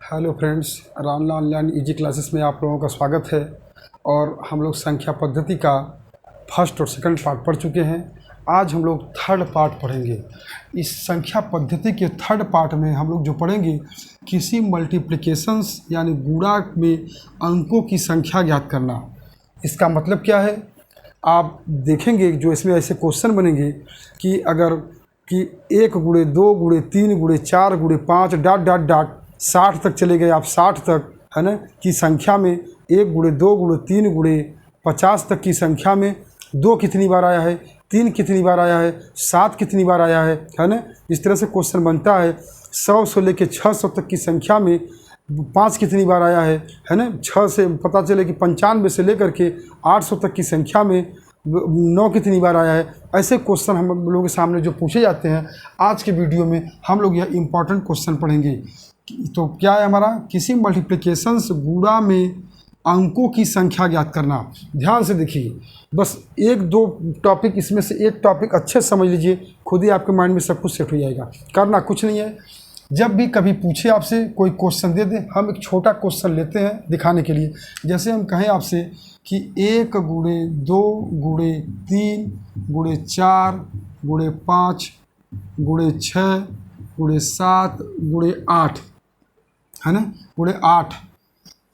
Hello friends, Ramlal online easy classes में आप लोगों का स्वागत है। और हम लोग संख्या पद्धति का फर्स्ट और सेकंड पार्ट पढ़ चुके हैं। आज हम लोग थर्ड पार्ट पढ़ेंगे। इस संख्या पद्धति के थर्ड पार्ट में हम लोग जो पढ़ेंगे, किसी मल्टीप्लिकेशंस यानी गुणा में अंकों की संख्या ज्ञात करना। इसका मतलब क्या है आप देखेंगे। जो इसमें ऐसे क्वेश्चन बनेंगे कि अगर कि 1 गुणे 2 गुणे 3 गुणे 4 गुणे 5 डॉट डॉट डॉट 60 तक चले गए आप, 60 तक है ना की संख्या में 1 गुणे 2 गुणे 3 गुणे 50 तक की संख्या में 2 कितनी बार आया है, 3 कितनी बार आया है, 7 कितनी बार आया है ना। इस तरह से क्वेश्चन बनता है। 100 से लेकर 600 तक की संख्या में 5 कितनी बार आया है ना। 6 से पता चले कि 95 से लेकर के 800 तक की संख्या में 9 कितनी बार आया है। ऐसे क्वेश्चन हम लोगों के सामने जो पूछे जाते हैं, आज के वीडियो में हम लोग यह इम्पॉर्टेंट क्वेश्चन पढ़ेंगे। तो क्या है हमारा, किसी मल्टीप्लिकेशंस गुणा में अंकों की संख्या ज्ञात करना। ध्यान से देखिए, बस 1-2 टॉपिक इसमें से एक टॉपिक अच्छे समझ लीजिए, खुद ही आपके माइंड में सब कुछ सेट हो जाएगा। करना कुछ नहीं है। जब भी कभी पूछे आपसे कोई क्वेश्चन दे दे, हम एक छोटा क्वेश्चन लेते हैं दिखाने के लिए। जैसे हम कहें आपसे कि 1 गुणे 2 गुणे 3 गुणे 4 गुणे 5 गुणे 6 गुणे 7 गुणे 8 है ना, गुणे 8।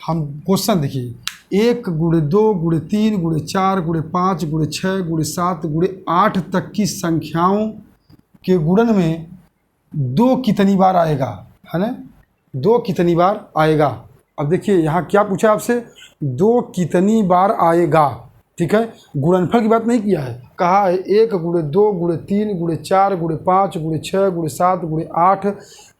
हम क्वेश्चन देखिए, 1 गुणे 2 गुणे 3 गुणे 4 गुणे 5 गुणे 6 गुणे 7 गुणे 8 तक की संख्याओं के गुणन में 2 कितनी बार आएगा, है ना। 2 कितनी बार आएगा। अब देखिए यहाँ क्या पूछा आपसे, 2 कितनी बार आएगा। ठीक है, गुणनफल की बात नहीं किया है। कहा है 1 गुणे 2 गुणे 3 गुणे 4 गुणे 5 गुणे 6 गुणे 7 गुणे 8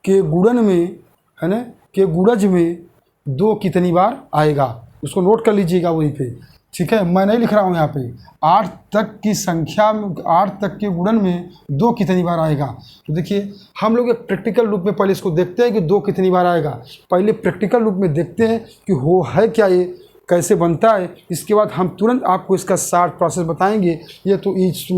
के गुणन में, है ना, के गुणज में 2 कितनी बार आएगा। उसको नोट कर लीजिएगा वहीं पे। ठीक है, मैं नहीं लिख रहा हूँ यहाँ पे। 8 तक की संख्या में 8 तक के गुणन में 2 कितनी बार आएगा। तो देखिए हम लोग एक प्रैक्टिकल रूप में पहले इसको देखते हैं कि 2 कितनी बार आएगा। पहले प्रैक्टिकल रूप में देखते हैं कि हो है क्या, ये कैसे बनता है। इसके बाद हम तुरंत आपको इसका शॉर्ट प्रोसेस बताएंगे। ये तो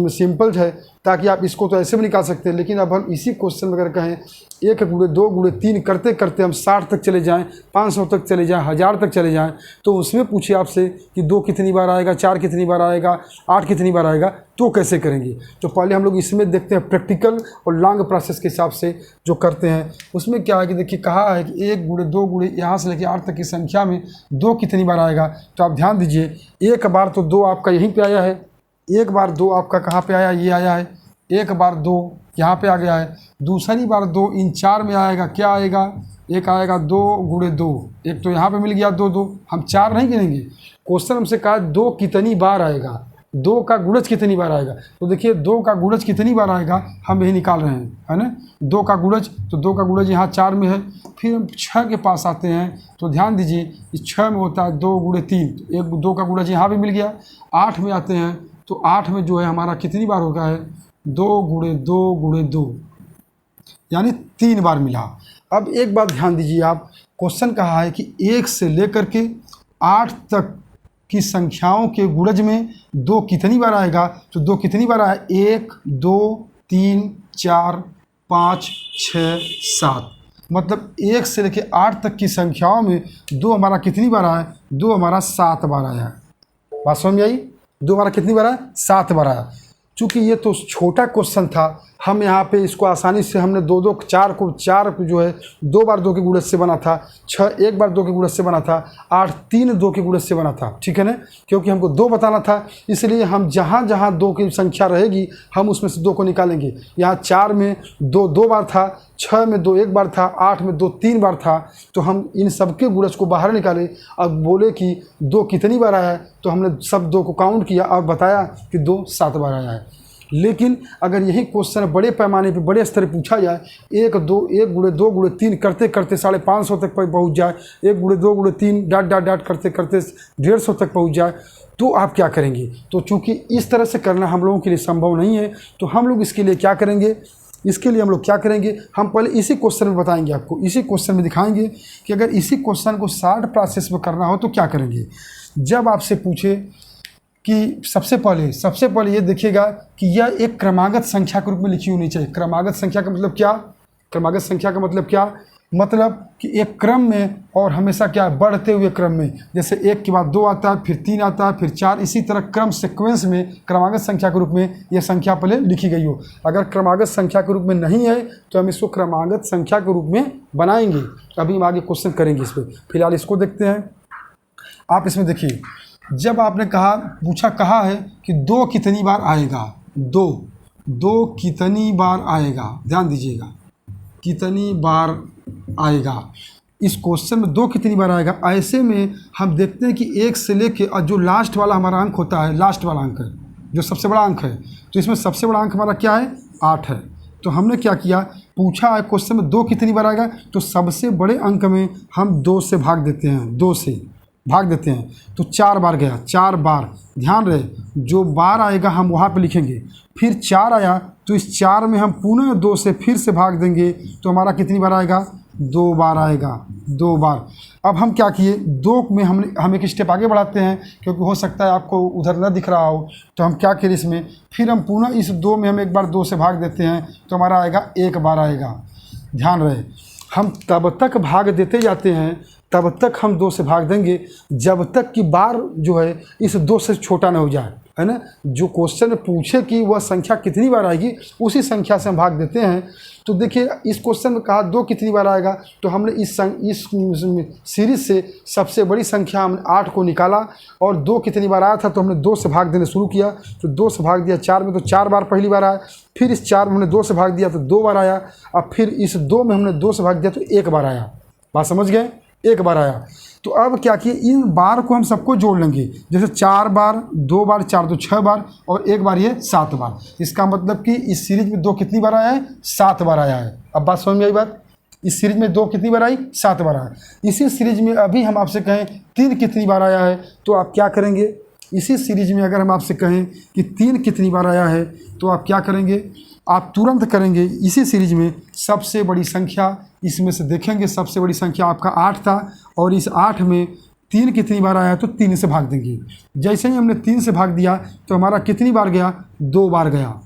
सिंपल है, ताकि आप इसको तो ऐसे भी निकाल सकते हैं। लेकिन अब हम इसी क्वेश्चन में अगर कहें 1 गुणे 2 गुणे 3 करते करते हम 60 तक चले जाएं, 500 तक चले जाएं, 1000 तक चले जाएं, तो उसमें पूछे आपसे कि 2 कितनी बार आएगा, 4 कितनी बार आएगा, 8 कितनी बार आएगा, तो कैसे करेंगे। तो पहले हम लोग इसमें देखते हैं प्रैक्टिकल और लॉन्ग प्रोसेस के हिसाब से जो करते हैं। उसमें क्या है कि देखिए कहा है कि 1 गुणे 2 गुणे यहाँ से लेकर 8 तक की संख्या में 2 कितनी बार आएगा। तो आप ध्यान दीजिए, एक बार तो 2 आपका यहीं पर आया है, एक बार 2 आपका कहाँ पर आया, ये आया है। एक बार 2 यहाँ पे आ गया है, दूसरी बार 2 इन 4 में आएगा। क्या आएगा, एक आएगा 2 गुणे 2, एक तो यहाँ पे मिल गया 2 2। हम 4 नहीं गिनेंगे। क्वेश्चन हमसे कहा 2 कितनी बार आएगा, 2 का गुणज कितनी बार आएगा। तो देखिए 2 का गुणज कितनी बार आएगा हम यही निकाल रहे हैं, है ना। 2 का गुणज, तो 2 का गुणज यहाँ 4 में है। फिर हम 6 के पास आते हैं, तो ध्यान दीजिए इस 6 में होता है 2 गुणे 3, एक 2 का गुणज यहाँ भी मिल गया। 8 में आते हैं, तो 8 में जो है हमारा कितनी बार होगा है, 2 गुणे 2 गुणे 2, यानी 3 बार मिला। अब एक बात ध्यान दीजिए आप, क्वेश्चन कहा है कि 1 से लेकर के 8 तक की संख्याओं के गुणज में 2 कितनी बार आएगा। तो 2 कितनी बार आया, 1 2 3 4 5 6 7, मतलब 1 से लेकर 8 तक की संख्याओं में 2 हमारा कितनी बार आया, 2 हमारा 7 बार आया। बात समझ में आई, 2 हमारा कितनी बार आया, 7 बार आया। चूँकि ये तो छोटा क्वेश्चन था, हम यहाँ पे इसको आसानी से हमने 2 2 4 को जो है 2 बार 2 के गुणज से बना था, 6 1 बार 2 के गुणज से बना था, 8 3 2 के गुणज से बना था। ठीक है ना, क्योंकि हमको 2 बताना था, इसलिए हम जहाँ जहाँ 2 की संख्या रहेगी हम उसमें से 2 को निकालेंगे। यहाँ 4 में 2 2 बार था, 6 में 2 1 बार था, 8 में 2 3 बार था। तो हम इन सब के गुणज को बाहर निकाले। अब बोले कि 2 कितनी बार आया है, तो हमने सब 2 को काउंट किया और बताया कि 2 7 बार आया है। लेकिन अगर यही क्वेश्चन बड़े पैमाने पे बड़े स्तर पर पूछा जाए, 1 गुणे 2 गुणे 3 करते करते 550 तक पहुँच जाए, 1 गुणे 2 गुणे 3 डॉट डॉट डॉट करते करते 150 तक पहुँच जाए, तो आप क्या करेंगे। तो चूँकि इस तरह से करना हम लोगों के लिए संभव नहीं है, तो हम लोग इसके लिए क्या करेंगे, इसके लिए हम लोग क्या करेंगे, हम पहले इसी क्वेश्चन में बताएंगे आपको, इसी क्वेश्चन में दिखाएंगे कि अगर इसी क्वेश्चन को शॉर्ट प्रोसेस में करना हो तो क्या करेंगे। जब आपसे पूछे कि सबसे पहले ये देखिएगा कि यह एक क्रमागत संख्या के रूप में लिखी होनी चाहिए। क्रमागत संख्या का मतलब क्या, क्रमागत संख्या का मतलब क्या, मतलब कि एक क्रम में और हमेशा क्या है, बढ़ते हुए क्रम में। जैसे 1 के बाद 2 आता है, फिर 3 आता है, फिर 4, इसी तरह क्रम सीक्वेंस में क्रमागत संख्या के रूप में यह संख्या पहले लिखी गई हो। अगर क्रमागत संख्या के रूप में नहीं है तो हम इसको क्रमागत संख्या के रूप में बनाएंगे। अभी हम आगे क्वेश्चन करेंगे इस पर, फिलहाल इसको देखते हैं। आप इसमें देखिए, जब आपने कहा है कि 2 कितनी बार आएगा, 2 कितनी बार आएगा, ध्यान दीजिएगा, कितनी बार आएगा। इस क्वेश्चन में 2 कितनी बार आएगा, ऐसे में हम देखते हैं कि 1 से लेके और जो लास्ट वाला हमारा अंक होता है, लास्ट वाला अंक है जो सबसे बड़ा अंक है, तो इसमें सबसे बड़ा अंक हमारा क्या है, 8 है। तो हमने क्या किया, पूछा है क्वेश्चन में 2 कितनी बार आएगा, तो सबसे बड़े अंक में हम 2 से भाग देते हैं, 2 से भाग देते हैं, तो 4 बार गया, 4 बार। ध्यान रहे, जो बार आएगा हम वहाँ पे लिखेंगे। फिर 4 आया तो इस 4 में हम पुनः 2 से फिर से भाग देंगे, तो हमारा कितनी बार आएगा, 2 बार आएगा, 2 बार। अब हम क्या किए, 2 में हम एक स्टेप आगे बढ़ाते हैं, क्योंकि हो सकता है आपको उधर न दिख रहा हो। तो हम क्या करें इसमें, फिर हम पुनः इस 2 में हम एक बार 2 से भाग देते हैं, तो हमारा आएगा 1 बार आएगा। ध्यान रहे, हम तब तक भाग देते जाते हैं, तब तक हम 2 से भाग देंगे जब तक कि बार जो है इस 2 से छोटा न हो जाए, है ना। जो क्वेश्चन पूछे कि वह संख्या कितनी बार आएगी, उसी संख्या से हम भाग देते हैं। तो देखिए, इस क्वेश्चन में कहा 2 कितनी बार आएगा, तो हमने इस सीरीज से सबसे बड़ी संख्या हमने 8 को निकाला, और 2 कितनी बार आया था तो हमने 2 से भाग देने शुरू किया। तो 2 से भाग दिया 4 में, तो 4 बार पहली बार आया। फिर इस 4 में हमने 2 से भाग दिया तो 2 बार आया। अब फिर इस 2 में हमने 2 से भाग दिया तो 1 बार आया। बात समझ गए, 1 बार आया। तो अब क्या किए, इन बार को हम सबको जोड़ लेंगे। जैसे 4 बार, 2 बार, 4 2 6 बार, और 1 बार ये 7 बार। इसका मतलब कि इस सीरीज में 2 कितनी बार आया है, 7 बार आया है। अब बात समझ में आई बात, इस सीरीज में 2 कितनी बार आई, 7 बार आया। इसी सीरीज में अभी हम आपसे कहें 3 कितनी बार आया है, तो आप क्या करेंगे, इसी सीरीज में अगर हम आपसे कहें कि 3 कितनी बार आया है, तो आप क्या करेंगे, आप तुरंत करेंगे इसी सीरीज में सबसे बड़ी संख्या, इसमें से देखेंगे सबसे बड़ी संख्या आपका 8 था, और इस 8 में 3 कितनी बार आया, तो 3 से भाग देंगे। जैसे ही हमने 3 से भाग दिया तो हमारा कितनी बार गया, 2 बार गया।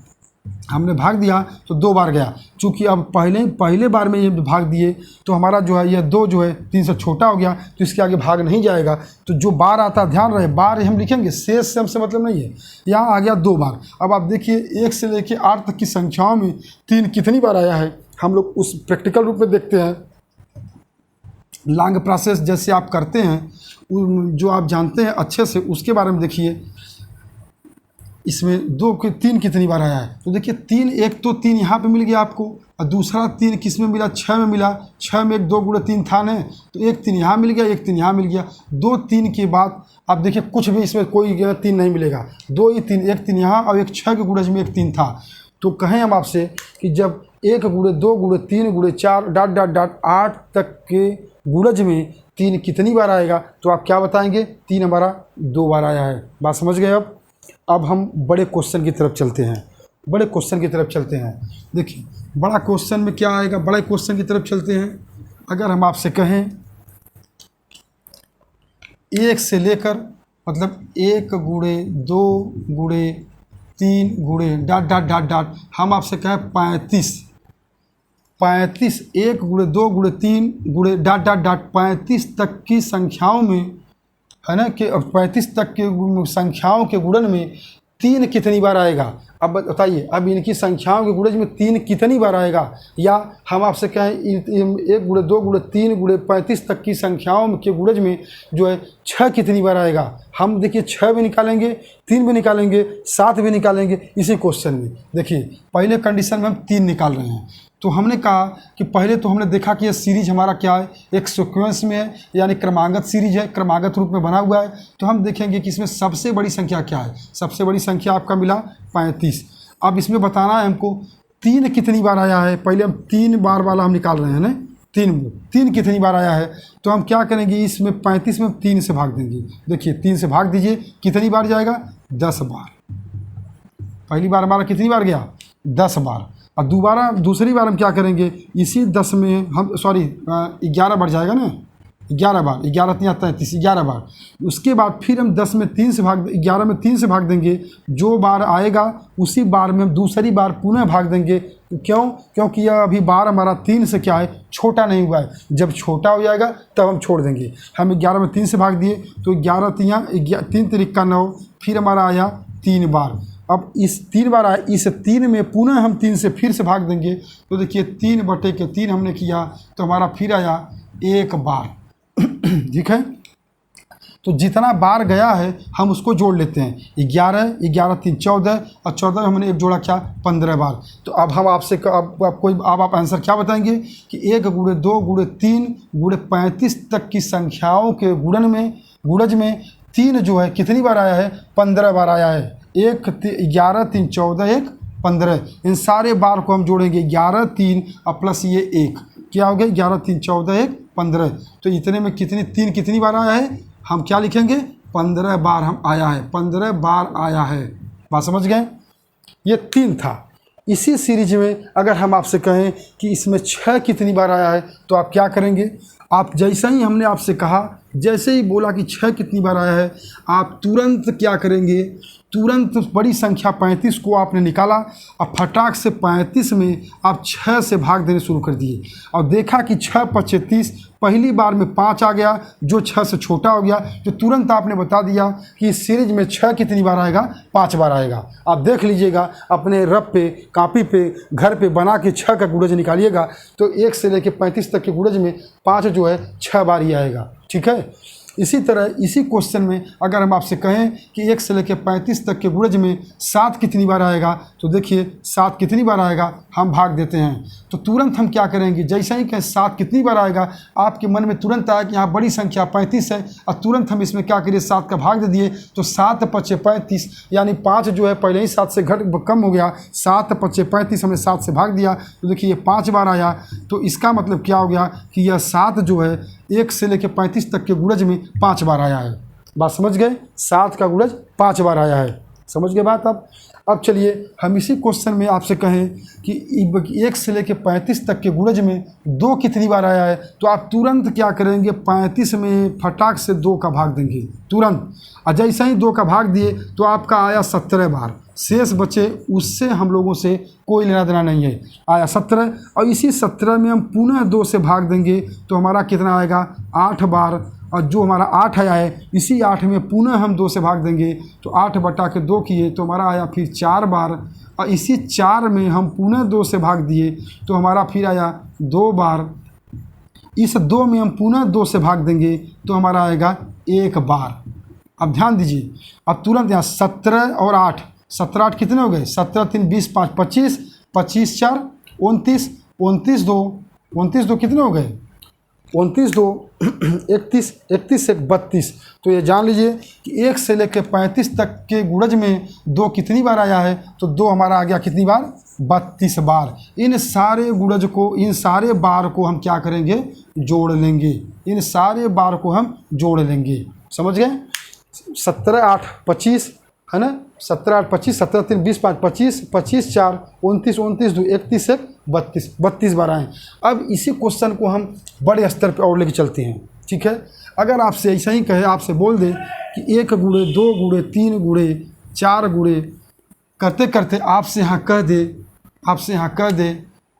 हमने भाग दिया तो 2 बार गया। चूँकि अब पहले बार में ये भाग दिए तो हमारा जो है यह 2 जो है 3 से छोटा हो गया, तो इसके आगे भाग नहीं जाएगा। तो जो बार आता, ध्यान रहे, बार हम लिखेंगे, शेष से हमसे मतलब नहीं है। यहाँ आ गया 2 बार। अब आप देखिए 1 से लेकर 8 तक की संख्याओं में 3 कितनी बार आया है, हम लोग उस प्रैक्टिकल रूप में देखते हैं। लॉन्ग प्रोसेस जैसे आप करते हैं, जो आप जानते हैं अच्छे से, उसके बारे में देखिए। इसमें 3 कितनी बार आया है, तो देखिए 3, एक तो 3 यहाँ पे मिल गया आपको, और दूसरा 3 किस में मिला, 6 में मिला। 6 में 1 2 गुणे 3 था न, तो एक 3 यहाँ मिल गया, एक 3 यहाँ मिल गया। 2 3 के बाद आप देखिए कुछ भी इसमें कोई 3 नहीं मिलेगा, 2 ही 3, एक 3 यहाँ और एक 6 के गुणज में एक 3 था। तो कहें हम आपसे कि जब 1 गुणे 2 गुणे 3 गुणे 4 डॉट डॉट डॉट 8 तक के गुणज में 3 कितनी बार आएगा, तो आप क्या बताएंगे, 3 हमारा 2 बार आया है। बात समझ गए। अब हम बड़े क्वेश्चन की तरफ चलते हैं, बड़े क्वेश्चन की तरफ चलते हैं। देखिए बड़ा क्वेश्चन में क्या आएगा, बड़े क्वेश्चन की तरफ चलते हैं। अगर हम आपसे कहें 1 से लेकर, मतलब 1 गुणे 2 गुणे 3 गुणे डॉट डॉट डॉट डॉट, हम आपसे कहें 35, 1 गुणे 2 गुणे 3 गुणे डॉट डॉट डॉट 35 तक की संख्याओं में, है ना, कि 35 तक के संख्याओं के गुणन में 3 कितनी बार आएगा। अब बताइए, अब इनकी संख्याओं के गुणज में 3 कितनी बार आएगा, या हम आपसे कहें 1 गुणे 2 गुणे 3 गुणे 35 तक की संख्याओं के गुणज में जो है 6 कितनी बार आएगा। हम देखिए 6 भी निकालेंगे, 3 भी निकालेंगे, 7 भी निकालेंगे। इसी क्वेश्चन में देखिए पहले कंडीशन में हम 3 निकाल रहे हैं। तो हमने कहा कि पहले तो हमने देखा कि यह सीरीज हमारा क्या है, एक सीक्वेंस में है, यानी क्रमागत सीरीज है, क्रमागत रूप में बना हुआ है। तो हम देखेंगे कि इसमें सबसे बड़ी संख्या क्या है। सबसे बड़ी संख्या आपका मिला 35। अब इसमें बताना है हमको 3 कितनी बार आया है। पहले हम 3 बार वाला हम निकाल रहे हैं ना, 3 कितनी बार आया है। तो हम क्या करेंगे, इसमें 35 में 3 से भाग देंगे। देखिए 3 से भाग दीजिए, कितनी बार जाएगा, 10 बार। पहली बार हमारा कितनी बार गया, 10 बार। और दूसरी बार हम क्या करेंगे, इसी 10 में हम 11 बार जाएगा ना, 11 बार, 11 तिया 33, 11 बार। उसके बाद फिर हम 10 में 3 से भाग 11 में 3 से भाग देंगे, जो बार आएगा उसी बार में हम दूसरी बार पुनः भाग देंगे। क्यों? क्योंकि यह अभी बार हमारा 3 से क्या है, छोटा नहीं हुआ है। जब छोटा हो जाएगा तब हम छोड़ देंगे। हम 11 में 3 से भाग दिए तो 11 तिया 3 तिरिक का 9, फिर हमारा आया 3 बार। अब इस 3 बार आया, इस 3 में पुनः हम 3 से फिर से भाग देंगे तो देखिए 3/3 हमने किया तो हमारा फिर आया 1 बार। ठीक है, तो जितना बार गया है हम उसको जोड़ लेते हैं। 11, 11 3 14 और 14 में हमने एक जोड़ा क्या, 15 बार। तो अब हम आपसे अब आप आंसर क्या बताएंगे कि 1 × 2 × 3 × 35 तक की संख्याओं के गुणज में 3 जो है कितनी बार आया है, 15 बार आया है। 1 11 3 14 1 15, इन सारे बार को हम जोड़ेंगे 11 3 और प्लस ये 1, क्या हो गया 11 3 14 1 15। तो इतने में कितनी बार आया है, हम क्या लिखेंगे, 15 बार हम आया है, 15 बार आया है। बात समझ गए? ये 3 था। इसी सीरीज में अगर हम आपसे कहें कि इसमें 6 कितनी बार आया है तो आप क्या करेंगे? आप जैसा ही हमने आपसे कहा, जैसे ही बोला कि 6 कितनी बार आया है, आप तुरंत क्या करेंगे, तुरंत बड़ी संख्या 35 को आपने निकाला और फटाक से 35 में आप 6 से भाग देने शुरू कर दिए और देखा कि 6 × 5 = 30, पहली बार में 5 आ गया जो 6 से छोटा हो गया। तो तुरंत आपने बता दिया कि इस सीरीज में 6 कितनी बार आएगा, 5 बार आएगा। आप देख लीजिएगा अपने रफ पे, कापी पे, घर पे बना के 6 का गुणज निकालिएगा तो 1 से लेकर 35 तक के गुणज में 5 जो है 6 बार ही आएगा। ठीक है, इसी तरह इसी क्वेश्चन में अगर हम आपसे कहें कि 1 से लेकर 35 तक के गुणज में 7 कितनी बार आएगा तो देखिए 7 कितनी बार आएगा, हम भाग देते हैं। तो तुरंत हम क्या करेंगे, जैसा ही कहें 7 कितनी बार आएगा, आपके मन में तुरंत आया कि यहाँ बड़ी संख्या 35 है और तुरंत हम इसमें क्या करिए, 7 का भाग दे दिए तो 7 × 5 = 35, यानी 5 जो है पहले ही 7 से कम हो गया। 7 × 5 = 35, हमने 7 से भाग दिया तो देखिए ये 5 बार आया। तो इसका मतलब क्या हो गया कि यह 7 जो है 1 से लेकर 35 तक के गुणज में 5 बार आया है। बात समझ गए? 7 का गुणज 5 बार आया है। समझ गए बात? अब चलिए हम इसी क्वेश्चन में आपसे कहें कि 1 से लेकर 35 तक के गुणज में 2 कितनी बार आया है तो आप तुरंत क्या करेंगे, 35 में फटाक से 2 का भाग देंगे तुरंत। और जैसे ही 2 का भाग दिए तो आपका आया 17 बार। शेष बचे उससे हम लोगों से कोई लेना देना नहीं है, आया 17। और इसी 17 में हम पुनः 2 से भाग देंगे तो हमारा कितना आएगा, 8 बार। और जो हमारा 8 आया है, इसी 8 में पुनः हम 2 से भाग देंगे तो 8/2 किए तो हमारा आया फिर 4 बार। और इसी 4 में हम पुनः 2 से भाग दिए तो हमारा फिर आया 2 बार। इस 2 में हम पुनः 2 से भाग देंगे तो हमारा आएगा 1 बार। अब ध्यान दीजिए, अब तुरंत यहाँ 17 और 8, 17 8 कितने हो गए, 17 3 20 5 25, 25 4 29, 29 2 कितने हो गए, 29 2 31, 31 1 32। तो ये जान लीजिए कि 1 से लेकर 35 तक के गुणज में 2 कितनी बार आया है तो 2 हमारा आ गया कितनी बार, 32 बार। इन सारे गुणज को, इन सारे बार को हम क्या करेंगे, जोड़ लेंगे। इन सारे बार को हम जोड़ लेंगे। समझ गए? 17 8 25 है ना, 17 8 25, 17 3 20 5 25, 25 4 29, 29 2 31 1 32, 32 बार आए। अब इसी क्वेश्चन को हम बड़े स्तर पर और लेके चलते हैं। ठीक है, अगर आपसे ऐसा ही कहे, आपसे बोल दे कि 1 × 2 × 3 × 4 करते करते आपसे यहाँ कह दे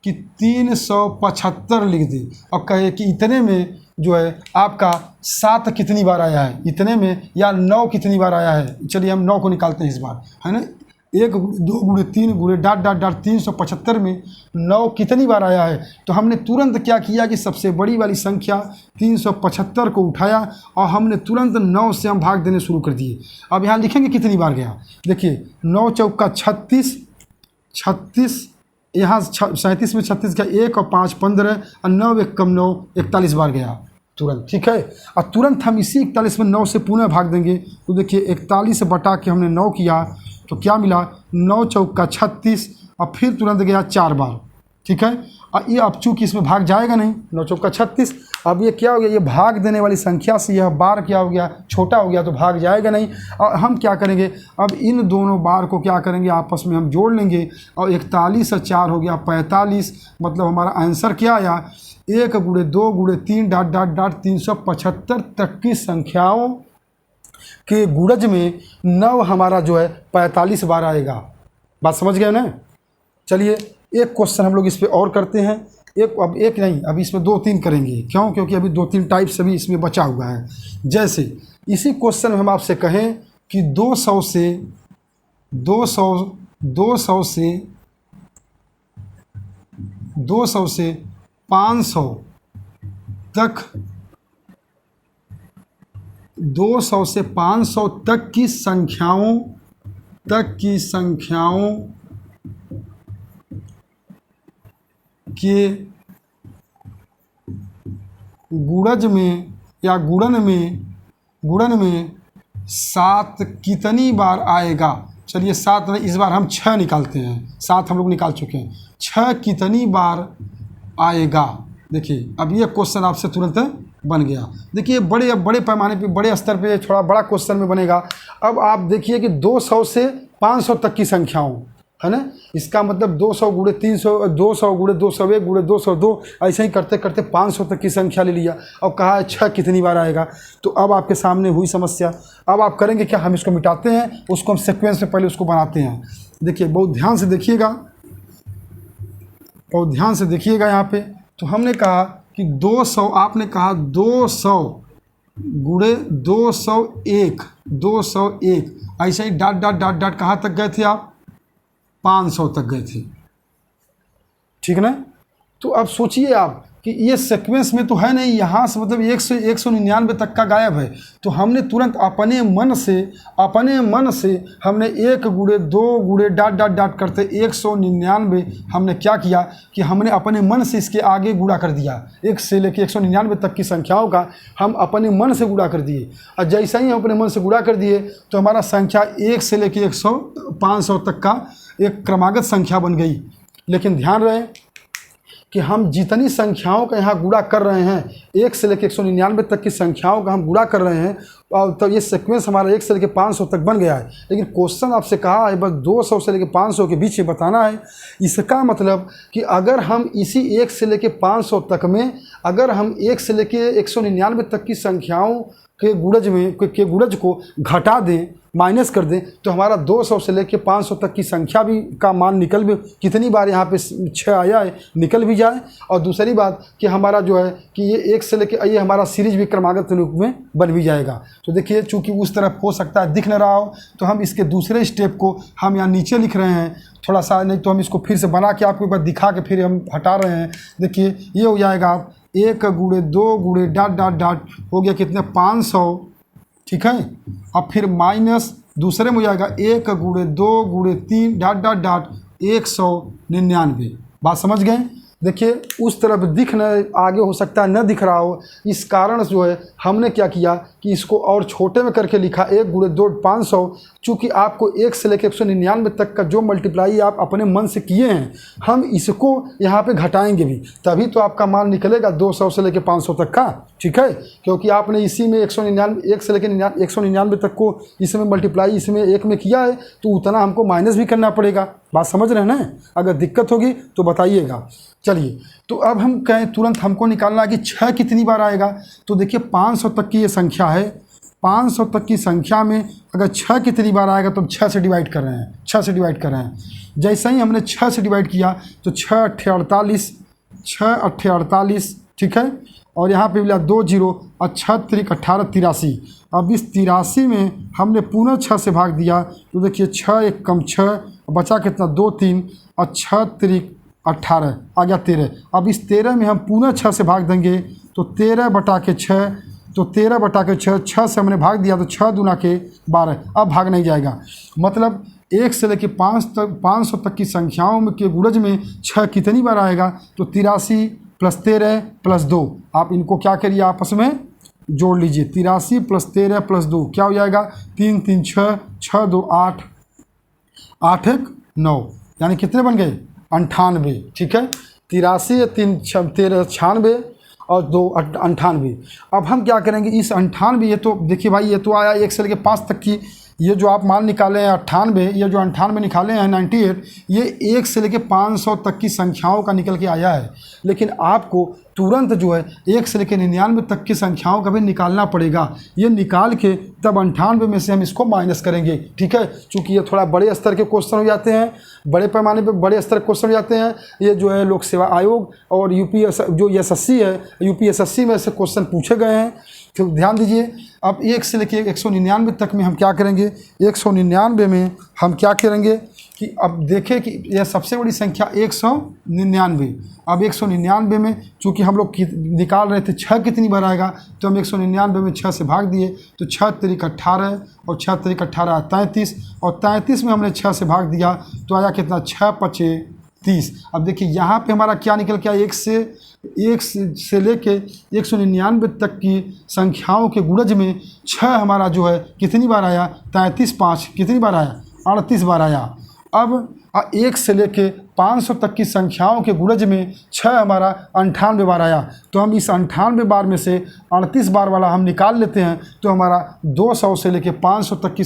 कि 375 लिख दे और कहे कि इतने में जो है आपका 7 कितनी बार आया है, इतने में या 9 कितनी बार आया है। चलिए हम 9 को निकालते हैं इस बार, है ना। 1 × 2 × 3 × 375 में 9 कितनी बार आया है। तो हमने तुरंत क्या किया कि सबसे बड़ी वाली संख्या 375 को उठाया और हमने तुरंत 9 से हम भाग देने शुरू कर दिए। अब यहाँ लिखेंगे कितनी बार गया, देखिए 9 चौका 36, 36 यहाँ 37 में 36 का 1 और 5 15 और 9 1 कम 9 41 बार गया तुरंत। ठीक है, और तुरंत हम इसी 41 में 9 से पुनः भाग देंगे तो देखिए 41 बटा के हमने 9 किया तो क्या मिला, 9 चौका 36 और फिर तुरंत गया 4 बार। ठीक है। और ये अब चूँकि इसमें भाग जाएगा नहीं, 9 चौका 36। अब ये क्या हो गया, ये भाग देने वाली संख्या से यह बार क्या हो गया, छोटा हो गया, तो भाग जाएगा नहीं। और हम क्या करेंगे, अब इन दोनों बार को क्या करेंगे, आपस में हम जोड़ लेंगे। और 41 और 4 हो गया 45। मतलब हमारा आंसर क्या आया, 1 गुणे 2 गुणे 3 डॉट डॉट डॉट 375 तक की संख्याओं के गुणज में 9 हमारा जो है 45 बार आएगा। बात समझ गए ना। चलिए एक क्वेश्चन हम लोग इस पे और करते हैं। एक नहीं, अभी इसमें 2-3 करेंगे। क्यों? क्योंकि अभी 2-3 टाइप्स अभी इसमें बचा हुआ है। जैसे इसी क्वेश्चन में हम आपसे कहें कि 200 से 500 तक 200 से 500 तक की संख्याओं के गुणज में या गुणन में 7 कितनी बार आएगा। चलिए 7 नहीं, इस बार हम 6 निकालते हैं। 7 हम लोग निकाल चुके हैं, 6 कितनी बार आएगा। देखिए अब ये क्वेश्चन आपसे तुरंत बन गया। देखिए बड़े पैमाने पे, बड़े स्तर पे, थोड़ा बड़ा क्वेश्चन में बनेगा। अब आप देखिए कि 200 से 500 तक की संख्याओं है ना, इसका मतलब 200 गुणे 300, 200 गुणे 201 गुणे 202, ऐसे ही करते करते 500 तक की संख्या ले लिया। और कहा है 6 कितनी बार आएगा। तो अब आपके सामने हुई समस्या। अब आप करेंगे क्या, हम इसको मिटाते हैं, उसको हम सीक्वेंस में पहले उसको बनाते हैं। देखिए बहुत ध्यान से देखिएगा यहाँ पे। तो हमने कहा कि 200, आपने कहा 200 गुणे 201 ऐसे ही डॉट डॉट डॉट डॉट कहाँ तक गए थे आप, 500 तक गए थे, ठीक ना। तो अब सोचिए आप कि ये सीक्वेंस में तो है नहीं, यहाँ से मतलब 199 तक का गायब है। तो हमने तुरंत अपने मन से हमने 1 गुणे 2 गुणे डॉट डॉट डॉट करते 199 हमने क्या किया कि हमने अपने मन से इसके आगे गुणा कर दिया। 1 से लेकर 199 तक की संख्याओं का हम अपने मन से गुणा कर दिए। और जैसा ही हम अपने मन से गुणा कर दिए तो हमारा संख्या 1 से लेकर 500 तक का एक क्रमागत संख्या बन गई। लेकिन ध्यान रहे कि हम जितनी संख्याओं का यहाँ गुणा कर रहे हैं, 1 से लेकर 199 तक की संख्याओं का हम गुणा कर रहे हैं, और तो ये सीक्वेंस हमारा 1 से लेकर 500 तक बन गया है। लेकिन क्वेश्चन आपसे कहा है बस 200 से लेकर 500 के बीच में बताना है। इसका मतलब कि अगर हम इसी 1 से लेकर 500 तक में अगर हम 1 से लेकर 199 तक की संख्याओं के गुणज को घटा दें, माइनस कर दें, तो हमारा 200 से लेकर 500 तक की संख्या भी का मान निकल भी, कितनी बार यहाँ पे 6 आया है, निकल भी जाए। और दूसरी बात कि हमारा जो है कि ये 1 से लेकर ये हमारा सीरीज भी क्रमागत रूप में बन भी जाएगा। तो देखिए चूँकि उस तरफ हो सकता है दिख न रहा हो, तो हम इसके दूसरे स्टेप को हम यहाँ नीचे लिख रहे हैं थोड़ा सा, नहीं तो हम इसको फिर से बना के आपको एक बार दिखा के फिर हम हटा रहे हैं। देखिए ये हो जाएगा 1 गुणे 2 गुणे डॉट डॉट डॉट हो गया कितने, 500, ठीक है। अब फिर माइनस दूसरे में हो जाएगा 1 गुणे 2 गुणे 3 डॉट डॉट डॉट 199। बात समझ गए। देखिए उस तरफ दिख न आगे हो सकता है न दिख रहा हो, इस कारण जो है हमने क्या किया कि इसको और छोटे में करके लिखा 1 गुणे 2 500। चूँकि आपको 1 से लेकर 199 तक का जो मल्टीप्लाई आप अपने मन से किए हैं, हम इसको यहाँ पे घटाएंगे भी, तभी तो आपका मान निकलेगा 200 से लेकर 500 तक का, ठीक है। क्योंकि आपने इसी में 1 से लेकर 199 तक को इसमें मल्टीप्लाई इसमें 1 में किया है, तो उतना हमको माइनस भी करना पड़ेगा। बात समझ रहे हैं ना। अगर दिक्कत होगी तो बताइएगा। चलिए तो अब हम कहें तुरंत हमको निकालना है कि 6 कितनी बार आएगा। तो देखिए 500 तक की ये संख्या है, 500 तक की संख्या में अगर 6 कितनी बार आएगा तो हम 6 से डिवाइड कर रहे हैं, 6 से डिवाइड कर रहे हैं। जैसे ही हमने 6 से डिवाइड किया तो 6 अट्ठे 48, ठीक है। और यहाँ पे मिला 2 0 और 6 त्रिक 18 83। अब इस 83 में हमने पुनः 6 से भाग दिया तो देखिए 6 1 कम 6, बचा कितना 2 3 और 6 त्रिक 18 आ गया 13। अब इस 13 में हम पुनः 6 से भाग देंगे तो 13 बटा के 6, तो 13 बटा के 6 से हमने भाग दिया तो 6 दूना के 12। अब भाग नहीं जाएगा, मतलब 1 से लेकर 500 तक की संख्याओं में के गुणज में 6 कितनी बार आएगा। तो 83 + 13 + 2, आप इनको क्या करिए आपस में जोड़ लीजिए। 83 + 13 + 2 क्या हो जाएगा, 3 3 6, 6 2 8, 8 1 9, यानी कितने बन गए 98, ठीक है। 83 या 96 और 2 98। अब हम क्या करेंगे इस 98, ये तो देखिए भाई ये तो आया 1 से लेकर 5 तक की, ये जो आप मान निकाले हैं 98, ये जो 98 निकाले हैं 98, ये 1 से लेकर 500 तक की संख्याओं का निकल के आया है। लेकिन आपको तुरंत जो है 1 से लेकर 99 तक की संख्याओं का भी निकालना पड़ेगा। ये निकाल के तब 98 में से हम इसको माइनस करेंगे, ठीक है। चूँकि ये थोड़ा बड़े स्तर के क्वेश्चन हो जाते हैं, बड़े पैमाने पे बड़े स्तर के क्वेश्चन हो जाते हैं। ये जो है लोक सेवा आयोग और जो एसएससी है, यूपीएसएससी में से क्वेश्चन पूछे गए हैं। तो ध्यान दीजिए, अब 1 से लेकर 199 तक में हम क्या करेंगे, 199 में हम क्या करेंगे कि अब देखें कि यह सबसे बड़ी संख्या 199। अब 199 में चूँकि हम लोग निकाल रहे थे 6 कितनी बार आएगा, तो हम 199 में 6 से भाग दिए तो 6 तिरिक 18 और 6 तिरिक 18 33, और 33 में हमने 6 से भाग दिया तो आया कितना 6 पचे 30। अब देखिए यहाँ पे हमारा क्या निकल के आया, 1 से लेके 199 तक की संख्याओं के गुणज में 6 हमारा जो है कितनी बार आया, 33 5 कितनी बार आया, 38 बार आया। अब 1 से लेके 500 तक की संख्याओं के गुणज में 6 हमारा 98 बार आया। तो हम इस 98 बार में से 38 बार वाला हम निकाल लेते हैं, तो हमारा 200 से लेके 500 तक की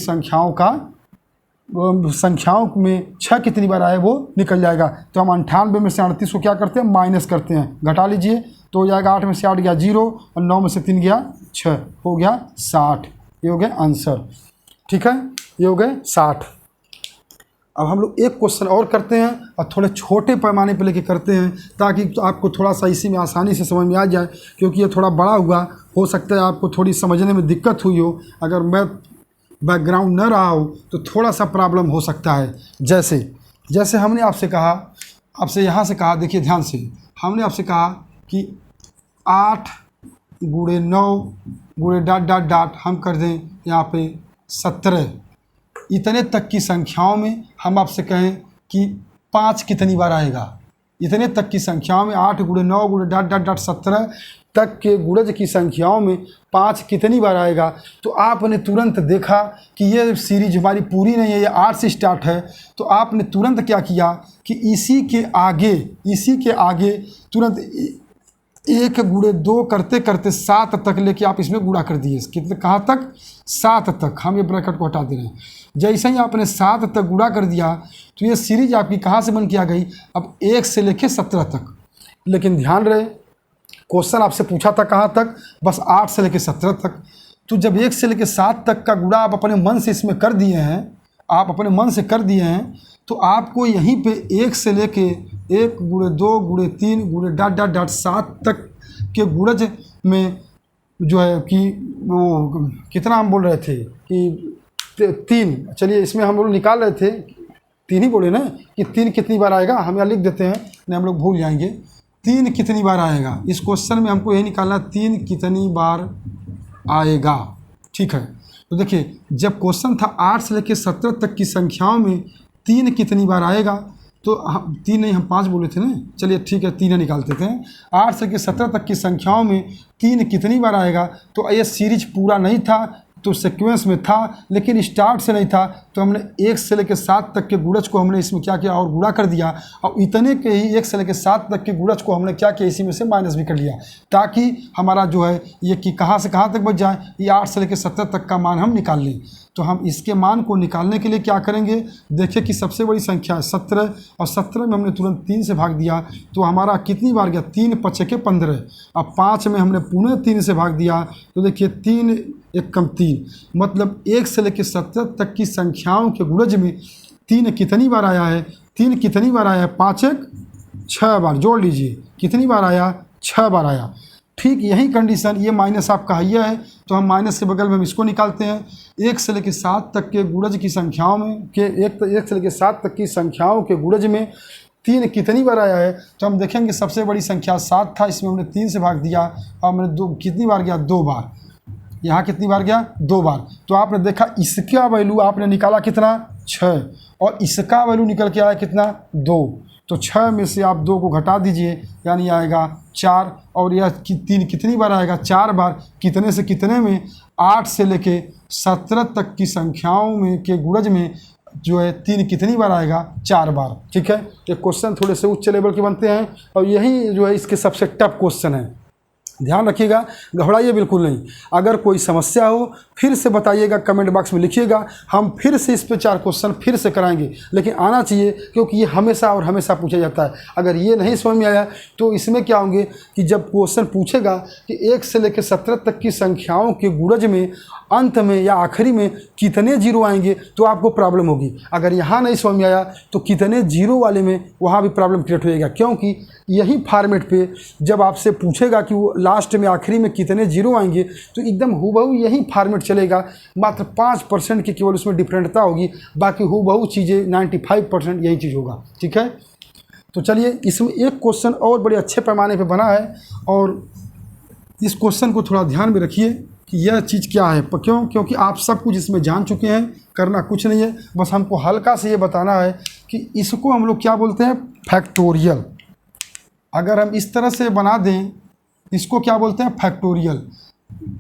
संख्याओं में 6 कितनी बार आए वो निकल जाएगा। तो हम 98 में से 38 को क्या करते हैं, माइनस करते हैं, घटा लीजिए तो हो जाएगा 8 में से 8 गया 0 और 9 में से 3 गया 6, हो गया 60। ये हो गया आंसर, ठीक है, ये हो गए 60। अब हम लोग एक क्वेश्चन और करते हैं और थोड़े छोटे पैमाने पर लेके करते हैं ताकि आपको थोड़ा सा इसी में आसानी से समझ में आ जाए, क्योंकि ये थोड़ा बड़ा हुआ, हो सकता है आपको थोड़ी समझने में दिक्कत हुई हो। अगर मैं बैकग्राउंड न रहा हो तो थोड़ा सा प्रॉब्लम हो सकता है। जैसे हमने आपसे कहा, आपसे यहाँ से कहा, देखिए ध्यान से, हमने आपसे कहा कि 8 गुणे 9 गुणे डॉट डॉट डॉट हम कर दें यहाँ पे 17। इतने तक की संख्याओं में हम आपसे कहें कि 5 कितनी बार आएगा। इतने तक की संख्याओं में 8 गुणे 9 गुणे डॉट डॉट डॉट 17 तक के गुणज की संख्याओं में 5 कितनी बार आएगा। तो आपने तुरंत देखा कि ये सीरीज हमारी पूरी नहीं है, ये 8 से स्टार्ट है। तो आपने तुरंत क्या किया कि इसी के आगे तुरंत 1 गुणे 2 करते करते 7 तक लेके आप इसमें गुणा कर दिए। कितने, कहाँ तक, 7 तक। हम ये ब्रैकेट को हटा दे रहे हैं। जैसे ही आपने 7 तक गुणा कर दिया तो ये सीरीज आपकी कहाँ से बन के आ गई, अब 1 से लेके 17 तक। लेकिन ध्यान रहे, क्वेश्चन आपसे पूछा था कहाँ तक, बस 8 से लेके 17 तक। तो जब 1 से लेके 7 तक का गुणा आप अपने मन से इसमें कर दिए हैं, तो आपको यहीं पे 1 से लेके 1 गुणे 2 गुणे 3 गुणे डॉट डॉट डॉट 7 तक के गुणज में जो है कि वो कितना हम बोल रहे थे कि 3, चलिए इसमें हम लोग निकाल रहे थे 3 ही बोले ना कि 3 कितनी बार आएगा। हम यहाँ लिख देते हैं, नहीं हम लोग भूल जाएंगे। 3 कितनी बार आएगा, इस क्वेश्चन में हमको यही निकालना, 3 कितनी बार आएगा, ठीक है। तो देखिए जब क्वेश्चन था 8 से लेकर 17 तक की संख्याओं में 3 कितनी बार आएगा, तो 3 नहीं हम 5 बोले थे ना, चलिए ठीक है 3 निकाल देते हैं। 8 से लेकर 17 तक की संख्याओं में 3 कितनी बार आएगा। तो ये सीरीज पूरा नहीं था, तो सीक्वेंस में था लेकिन स्टार्ट से नहीं था, तो हमने 1 से लेकर 7 तक के गुणज को हमने इसमें क्या किया और गुणा कर दिया, और इतने के ही 1 से लेकर 7 तक के गुणज को हमने क्या किया, इसी में से माइनस भी कर लिया, ताकि हमारा जो है ये कि कहाँ से कहाँ तक बच जाए, ये 8 से लेकर 17 तक का मान हम निकाल लें। तो हम इसके मान को निकालने के लिए क्या करेंगे, देखिए कि सबसे बड़ी संख्या है 17, और 17 में हमने तुरंत 3 से भाग दिया, तो हमारा कितनी बार गया, 3 पचे के 15। अब 5 में हमने पुनः 3 से भाग दिया, तो देखिए 3 1 कम 3, मतलब 1 से लेकर 17 तक की संख्याओं के गुणज में 3 कितनी बार आया है, 3 कितनी बार आया है, 5 1 6 बार, जोड़ लीजिए कितनी बार आया, 6 बार आया। ठीक यही कंडीशन, ये माइनस आपका है, तो हम माइनस के बगल में हम इसको निकालते हैं। 1 से लेकर 7 तक के गुणज की संख्याओं में 1 से लेकर 7 तक की संख्याओं के गुणज में 3 कितनी बार आया है, तो हम देखेंगे सबसे बड़ी संख्या 7 था, इसमें हमने 3 से भाग दिया, और हमने 2 कितनी बार गया, 2 बार। यहाँ कितनी बार गया, 2 बार। तो आपने देखा इसका वैल्यू आपने निकाला कितना, 6, और इसका वैल्यू निकल के आया कितना, 2। तो 6 में से आप 2 को घटा दीजिए, यानी आएगा 4, और यह 3 कितनी बार आएगा, 4 बार। कितने से कितने में, 8 से लेके 17 तक की संख्याओं में के गुणज में जो है 3 कितनी बार आएगा, 4 बार। ठीक है, ये क्वेश्चन थोड़े से उच्च लेवल के बनते हैं और यही जो है इसके सबसे टफ क्वेश्चन है। ध्यान रखिएगा, घबराइए बिल्कुल नहीं। अगर कोई समस्या हो फिर से बताइएगा, कमेंट बॉक्स में लिखिएगा, हम फिर से इस पे 4 क्वेश्चन फिर से कराएंगे, लेकिन आना चाहिए क्योंकि ये हमेशा और हमेशा पूछा जाता है। अगर ये नहीं समझ में आया तो इसमें क्या होंगे कि जब क्वेश्चन पूछेगा कि 1 से लेकर 17 तक की संख्याओं के गुणज में अंत में या आखिरी में कितने जीरो आएंगे तो आपको प्रॉब्लम होगी। अगर यहाँ नहीं समझ में आया तो कितने जीरो वाले में वहाँ भी प्रॉब्लम क्रिएट होएगा, क्योंकि यही फॉर्मेट पे जब आपसे पूछेगा कि वो लास्ट में आखिरी में कितने जीरो आएंगे तो एकदम हूबहू यही फॉर्मेट चलेगा, मात्र 5% की केवल उसमें डिफरेंटता होगी, बाकी हूबहू चीज़ें 95% यही चीज़ होगा। ठीक है, तो चलिए इसमें एक क्वेश्चन और बड़े अच्छे पैमाने पर बना है और इस क्वेश्चन को थोड़ा ध्यान में रखिए कि यह चीज़ क्या है। क्योंकि आप सब कुछ इसमें जान चुके हैं, करना कुछ नहीं है, बस हमको हल्का से ये बताना है कि इसको हम लोग क्या बोलते हैं, फैक्टोरियल। अगर हम इस तरह से बना दें, इसको क्या बोलते हैं, फैक्टोरियल।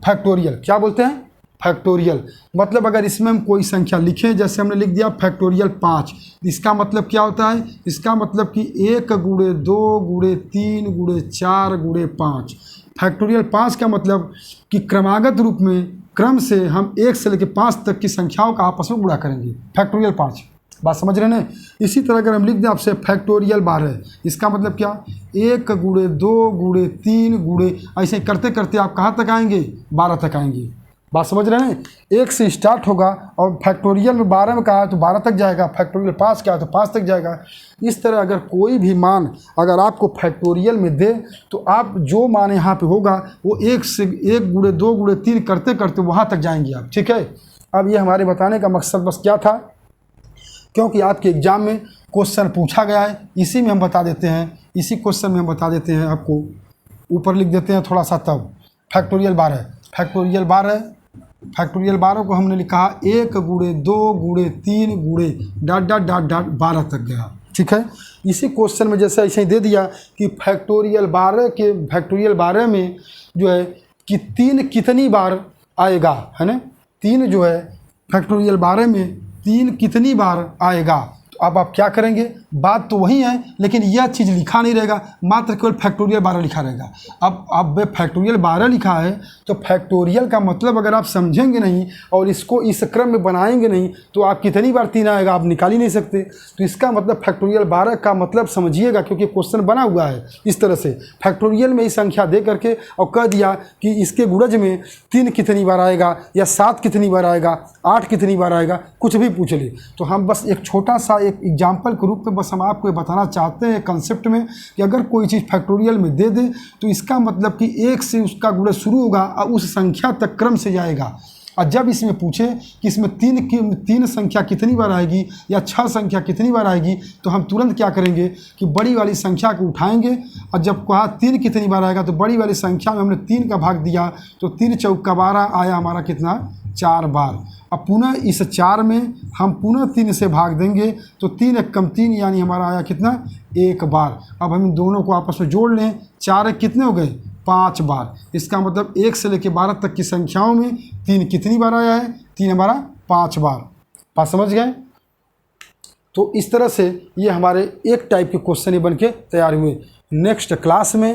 फैक्टोरियल क्या बोलते हैं, फैक्टोरियल। मतलब अगर इसमें हम कोई संख्या लिखें, जैसे हमने लिख दिया फैक्टोरियल 5, इसका मतलब क्या होता है, इसका मतलब कि 1 गुणे 2 गुणे 3 गुणे 4 गुणे 5। फैक्टोरियल 5 का मतलब कि क्रमागत रूप में क्रम से हम 1 से लेकर 5 तक की संख्याओं का आपस में गुणा करेंगे, फैक्टोरियल 5। बात समझ रहे हैं। इसी तरह अगर हम लिख दें आपसे फैक्टोरियल 12, इसका मतलब क्या, 1 गुणे 2 गुणे 3 गुणे, ऐसे करते करते आप कहाँ तक आएंगे, 12 तक आएंगे। बात समझ रहे हैं। 1 से स्टार्ट होगा और फैक्टोरियल में 12 में कहा है तो 12 तक जाएगा, फैक्टोरियल 5 का है तो 5 तक जाएगा। इस तरह अगर कोई भी मान अगर आपको फैक्टोरियल में दे तो आप जो मान यहाँ पे होगा वो 1 गुणे 2 गुणे 3 करते करते वहाँ तक जाएंगे आप। ठीक है, अब ये हमारे बताने का मकसद बस क्या था, क्योंकि आपके एग्ज़ाम में क्वेश्चन पूछा गया है, इसी में हम बता देते हैं, इसी क्वेश्चन में हम बता देते हैं आपको। ऊपर लिख देते हैं थोड़ा सा, तब फैक्टोरियल 12, फैक्टोरियल 12 को हमने लिखा 1 गुणे 2 गुणे 3 गुणे ... 12 तक गया। ठीक है, इसी क्वेश्चन में जैसे ऐसे ही दे दिया कि फैक्टोरियल 12 में जो है कि 3 कितनी बार आएगा, है ना, 3 जो है फैक्टोरियल 12 में 3 कितनी बार आएगा। तो अब आप क्या करेंगे, बात तो वही है लेकिन यह चीज़ लिखा नहीं रहेगा, मात्र केवल फैक्टोरियल 12 लिखा रहेगा। अब फैक्टोरियल 12 लिखा है तो फैक्टोरियल का मतलब अगर आप समझेंगे नहीं और इसको इस क्रम में बनाएंगे नहीं तो आप कितनी बार 3 आएगा आप निकाल ही नहीं सकते। तो इसका मतलब फैक्टोरियल 12 का मतलब समझिएगा, क्योंकि क्वेश्चन बना हुआ है इस तरह से, फैक्टोरियल में ही संख्या दे करके और कह दिया कि इसके गुणज में 3 कितनी बार आएगा या 7 कितनी बार आएगा, 8 कितनी बार आएगा, कुछ भी पूछ ले। तो हम बस एक छोटा सा एक एग्जाम्पल के रूप में बस हम आपको बताना चाहते हैं कंसेप्ट में कि अगर कोई चीज़ फैक्टोरियल में दे दे तो इसका मतलब कि 1 से उसका गुणा शुरू होगा और उस संख्या तक क्रम से जाएगा। और जब इसमें पूछे कि इसमें 3 संख्या कितनी बार आएगी या 6 संख्या कितनी बार आएगी, तो हम तुरंत क्या करेंगे कि बड़ी वाली संख्या को उठाएंगे और जब कहा 3 कितनी बार आएगा तो बड़ी वाली संख्या में हमने 3 का भाग दिया तो 3 चौका 12 आया हमारा कितना, 4 बार। अब पुनः इस 4 में हम पुनः 3 से भाग देंगे तो 3 एक कम 3 यानी हमारा आया कितना, 1 बार। अब हम इन दोनों को आपस में जोड़ लें, 4 एक कितने हो गए, 5 बार। इसका मतलब 1 से लेकर 12 तक की संख्याओं में 3 कितनी बार आया है, 3 हमारा 5 बार। बात समझ गए। तो इस तरह से ये हमारे एक टाइप के क्वेश्चन ही बन के तैयार हुए। नेक्स्ट क्लास में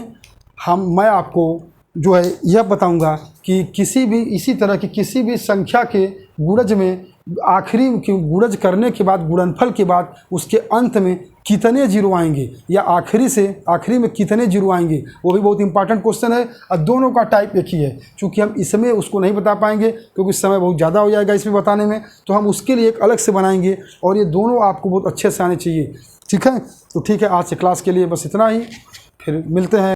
मैं आपको जो है यह बताऊंगा कि किसी भी इसी तरह की किसी भी संख्या के गुणज में आखिरी गुणज करने के बाद, गुणनफल के बाद उसके अंत में कितने जीरो आएंगे या आखिरी में कितने जीरो आएंगे, वो भी बहुत इंपॉर्टेंट क्वेश्चन है। और दोनों का टाइप एक ही है, चूँकि हम इसमें उसको नहीं बता पाएंगे क्योंकि समय बहुत ज़्यादा हो जाएगा इसमें बताने में, तो हम उसके लिए एक अलग से बनाएंगे और ये दोनों आपको बहुत अच्छे से आने चाहिए। ठीक है, तो ठीक है, आज से क्लास के लिए बस इतना ही, फिर मिलते हैं।